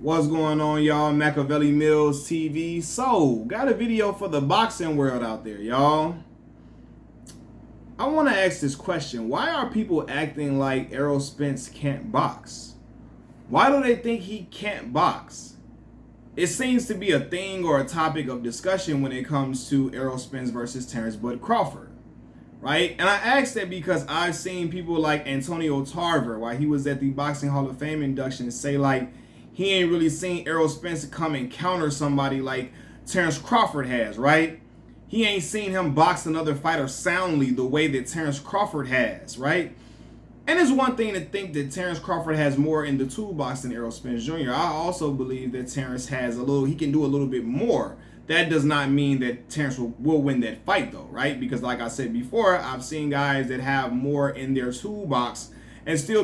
What's going on, y'all? Machiavelli Mills TV. So, got a video for the boxing world out there, y'all. I want to ask this question. Why are people acting like Errol Spence can't box? Why do they think he can't box? It seems to be a thing or a topic of discussion when it comes to Errol Spence versus Terrence Bud Crawford, right? And I ask that because I've seen people like Antonio Tarver, while he was at the Boxing Hall of Fame induction, say like, he ain't really seen Errol Spence come and counter somebody like Terrence Crawford has, right? He ain't seen him box another fighter soundly the way that Terrence Crawford has, right? And it's one thing to think that Terrence Crawford has more in the toolbox than Errol Spence Jr. I also believe that Terrence has he can do a little bit more. That does not mean that Terrence will win that fight though, right? Because like I said before, I've seen guys that have more in their toolbox and still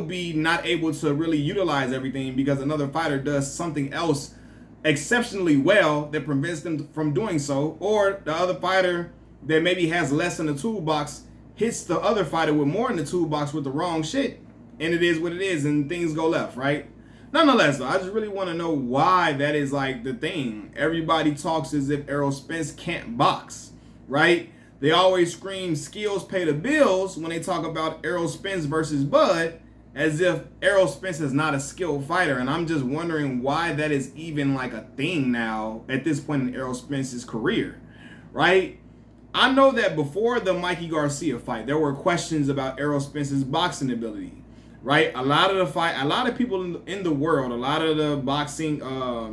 be not able to really utilize everything because another fighter does something else exceptionally well that prevents them from doing so, or the other fighter that maybe has less in the toolbox hits the other fighter with more in the toolbox with the wrong shit, and it is what it is, and things go left, right? Nonetheless, though, I just really want to know why that is like the thing. Everybody talks as if Errol Spence can't box, right? They always scream skills pay the bills when they talk about Errol Spence versus Bud, as if Errol Spence is not a skilled fighter. And I'm just wondering why that is even like a thing now at this point in Errol Spence's career, right? I know that before the Mikey Garcia fight, there were questions about Errol Spence's boxing ability, right? A lot of people in the world, a lot of the boxing,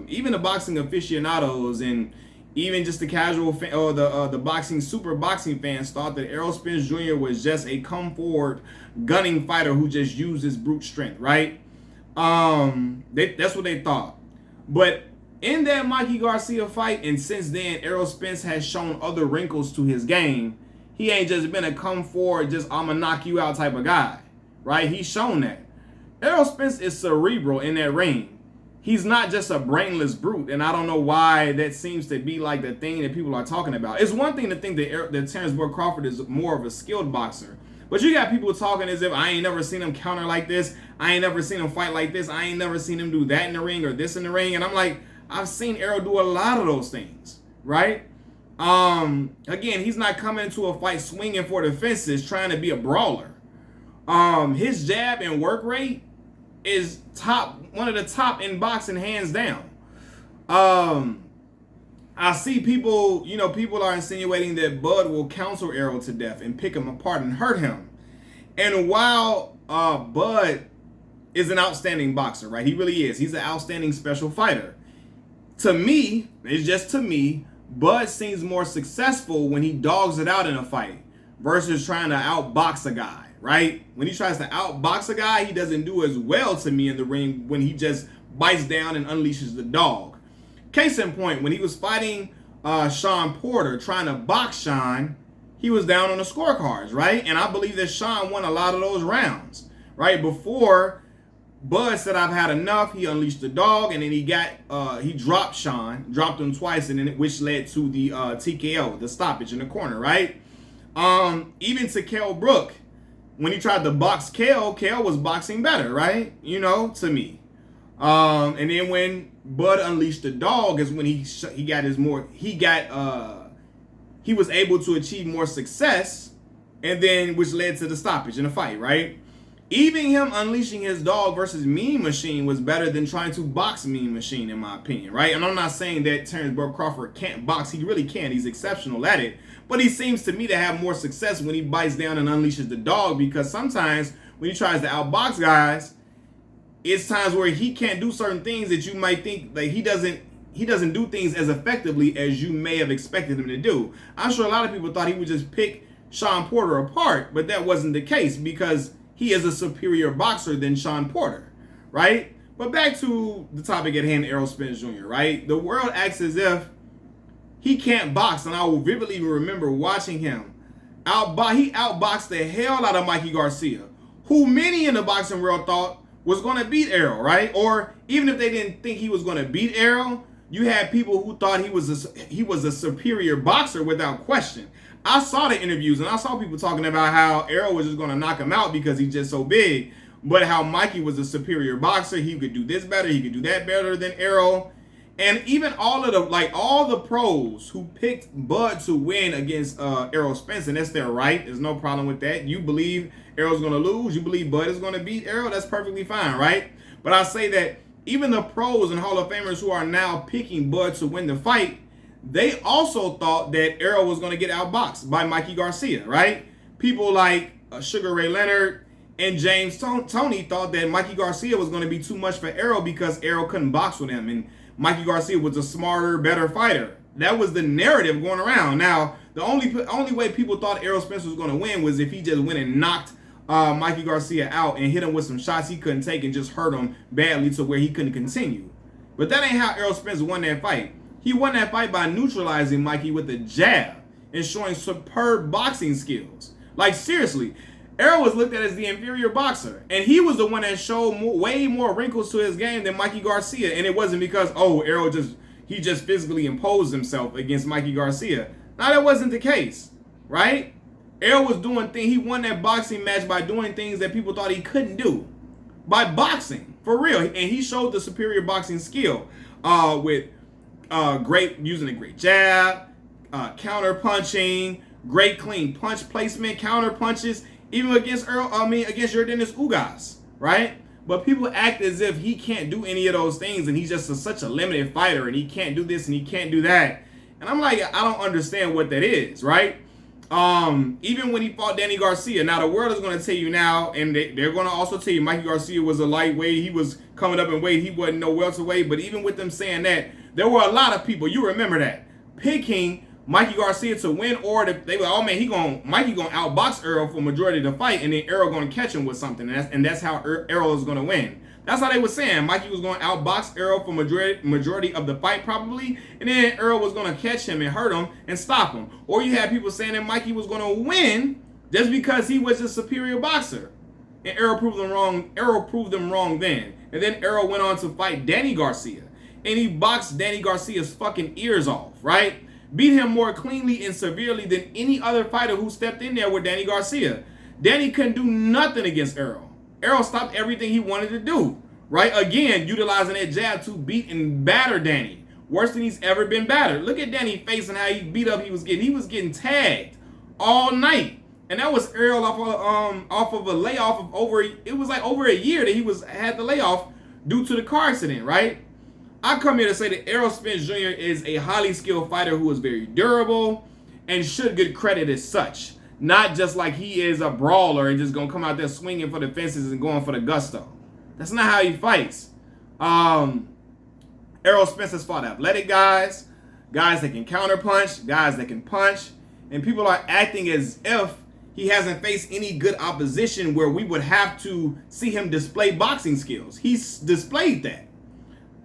even the boxing aficionados and even just the casual fan, or the boxing super boxing fans thought that Errol Spence Jr. was just a come forward gunning fighter who just used his brute strength, right? That's what they thought. But in that Mikey Garcia fight, and since then, Errol Spence has shown other wrinkles to his game. He ain't just been a come forward, just I'ma knock you out type of guy, right? He's shown that. Errol Spence is cerebral in that ring. He's not just a brainless brute, and I don't know why that seems to be like the thing that people are talking about. It's one thing to think that Terrence Bud Crawford is more of a skilled boxer, but you got people talking as if I ain't never seen him counter like this, I ain't never seen him fight like this, I ain't never seen him do that in the ring or this in the ring, and I'm like, I've seen Errol do a lot of those things, right? Again, he's not coming into a fight swinging for the fences, trying to be a brawler. His jab and work rate is one of the top in boxing, hands down. I see people are insinuating that Bud will counsel Errol to death and pick him apart and hurt him. And while Bud is an outstanding boxer, right? He really is. He's an outstanding special fighter. To me, it's just to me, Bud seems more successful when he dogs it out in a fight versus trying to outbox a guy, right? When he tries to outbox a guy, he doesn't do as well to me in the ring when he just bites down and unleashes the dog. Case in point, when he was fighting Sean Porter, trying to box Sean, he was down on the scorecards, right? And I believe that Sean won a lot of those rounds, right? Before Bud said, I've had enough, he unleashed the dog, and then he dropped Sean, dropped him twice, and then which led to the TKO, the stoppage in the corner, right? Even to Kell Brook, when he tried to box Kell was boxing better, right? To me. And then when Bud unleashed the dog is when he was able to achieve more success, and then which led to the stoppage in the fight, right? Even him unleashing his dog versus Mean Machine was better than trying to box Mean Machine, in my opinion, right? And I'm not saying that Terrence Bud Crawford can't box. He really can. He's exceptional at it. But he seems to me to have more success when he bites down and unleashes the dog, because sometimes when he tries to outbox guys, it's times where he can't do certain things that you might think like he doesn't do things as effectively as you may have expected him to do. I'm sure a lot of people thought he would just pick Sean Porter apart, but that wasn't the case because he is a superior boxer than Sean Porter, right? But back to the topic at hand, Errol Spence Jr., right? The world acts as if he can't box, and I will vividly remember watching him. He outboxed the hell out of Mikey Garcia, who many in the boxing world thought was going to beat Errol, right? Or even if they didn't think he was going to beat Errol, you had people who thought he was a superior boxer without question. I saw the interviews and I saw people talking about how Errol was just going to knock him out because he's just so big. but how Mikey was a superior boxer. He could do this better. He could do that better than Errol. And even all the pros who picked Bud to win against Errol Spence, and that's their right. There's no problem with that. You believe Errol's going to lose. You believe Bud is going to beat Errol. That's perfectly fine, right? But I say that even the pros and Hall of Famers who are now picking Bud to win the fight, they also thought that Errol was going to get outboxed by Mikey Garcia, right? People like Sugar Ray Leonard and James Toney thought that Mikey Garcia was going to be too much for Errol because Errol couldn't box with him, and Mikey Garcia was a smarter, better fighter. That was the narrative going around. Now, the only way people thought Errol Spence was going to win was if he just went and knocked Mikey Garcia out and hit him with some shots he couldn't take and just hurt him badly to where he couldn't continue. But that ain't how Errol Spence won that fight. He won that fight by neutralizing Mikey with a jab and showing superb boxing skills. Like, seriously, Errol was looked at as the inferior boxer, and he was the one that showed way more wrinkles to his game than Mikey Garcia. And it wasn't because, Errol just physically imposed himself against Mikey Garcia. Now, that wasn't the case, right? Errol was doing things. He won that boxing match by doing things that people thought he couldn't do. By boxing, for real. And he showed the superior boxing skill with using a great jab, counter punching, great clean punch placement, counter punches, even against Yordenis Ugas, right? But people act as if he can't do any of those things and he's just such a limited fighter and he can't do this and he can't do that. And I'm like, I don't understand what that is, right? Even when he fought Danny Garcia, now the world is going to tell you now, and they're going to also tell you Mikey Garcia was a lightweight. He was coming up in weight. He wasn't no welterweight. But even with them saying that, there were a lot of people, you remember that, picking Mikey Garcia to win, or they were, Mikey gonna outbox Errol for majority of the fight, and then Errol gonna catch him with something, and that's how Errol is gonna win. That's how they were saying Mikey was gonna outbox Errol for majority of the fight probably, and then Errol was gonna catch him and hurt him and stop him. Or you had people saying that Mikey was gonna win just because he was a superior boxer, and Errol proved them wrong. Errol proved them wrong then, and then Errol went on to fight Danny Garcia, and he boxed Danny Garcia's fucking ears off, right? Beat him more cleanly and severely than any other fighter who stepped in there with Danny Garcia. Danny couldn't do nothing against Errol. Errol stopped everything he wanted to do, right? Again, utilizing that jab to beat and batter Danny. Worse than he's ever been battered. Look at Danny's face and how he beat up he was getting. He was getting tagged all night. And that was Errol off of a layoff of over a year that he had the layoff due to the car accident, right? I come here to say that Errol Spence Jr. is a highly skilled fighter who is very durable and should get credit as such. Not just like he is a brawler and just going to come out there swinging for the fences and going for the gusto. That's not how he fights. Errol Spence has fought athletic guys that can counterpunch, guys that can punch, and people are acting as if he hasn't faced any good opposition where we would have to see him display boxing skills. He's displayed that.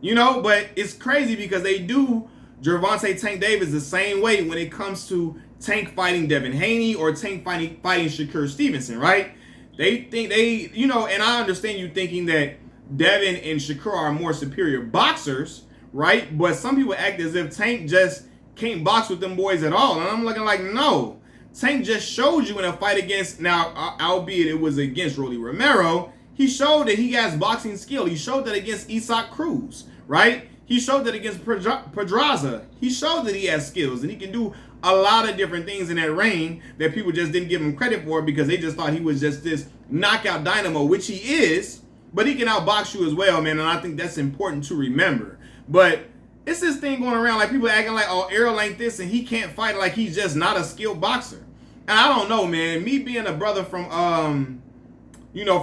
You know, but it's crazy because they do Gervonta Tank Davis the same way when it comes to Tank fighting Devin Haney or Tank fighting Shakur Stevenson, right? They think and I understand you thinking that Devin and Shakur are more superior boxers, right? But some people act as if Tank just can't box with them boys at all. And I'm looking like, no. Tank just showed you in a fight against, now, albeit it was against Rolly Romero, he showed that he has boxing skill. He showed that against Isaac Cruz, right? He showed that against Pedraza. He showed that he has skills and he can do a lot of different things in that ring that people just didn't give him credit for because they just thought he was just this knockout dynamo, which he is, but he can outbox you as well, man, and I think that's important to remember. But it's this thing going around like people acting like, Errol ain't this and he can't fight like he's just not a skilled boxer. And I don't know, man. Me being a brother from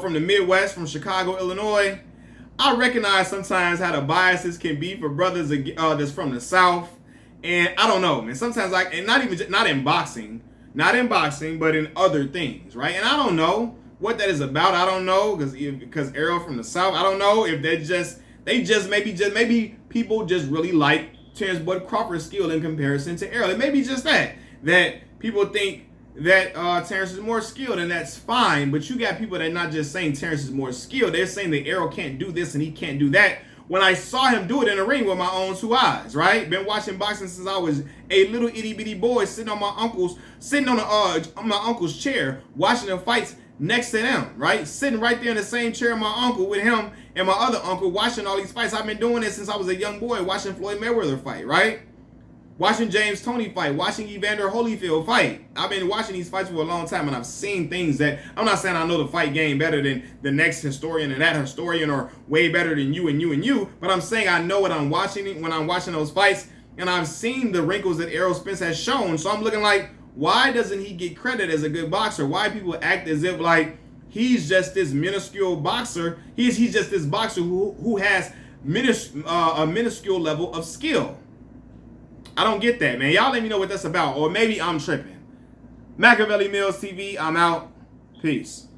from the Midwest, from Chicago, Illinois, I recognize sometimes how the biases can be for brothers that's from the South. And I don't know, man. Sometimes not in boxing, but in other things, right? And I don't know what that is about. I don't know because Errol from the South. I don't know if maybe people just really like Terrence Bud Crawford's skill in comparison to Errol. It may be just that people think that Terrence is more skilled, and that's fine. But you got people that are not just saying Terrence is more skilled. They're saying that Errol can't do this and he can't do that. When I saw him do it in the ring with my own two eyes, right? Been watching boxing since I was a little itty bitty boy, sitting on my uncle's chair, watching the fights next to them, right? Sitting right there in the same chair with my uncle, with him and my other uncle, watching all these fights. I've been doing this since I was a young boy, watching Floyd Mayweather fight, right? Watching James Toney fight, watching Evander Holyfield fight. I've been watching these fights for a long time, and I've seen things that, I'm not saying I know the fight game better than the next historian and that historian, or way better than you and you and you, but I'm saying I know what I'm watching when I'm watching those fights, and I've seen the wrinkles that Errol Spence has shown. So I'm looking like, why doesn't he get credit as a good boxer? Why people act as if like he's just this minuscule boxer? He's just this boxer who has a minuscule level of skill. I don't get that, man. Y'all let me know what that's about. Or maybe I'm tripping. Machiavelli Mills TV, I'm out. Peace.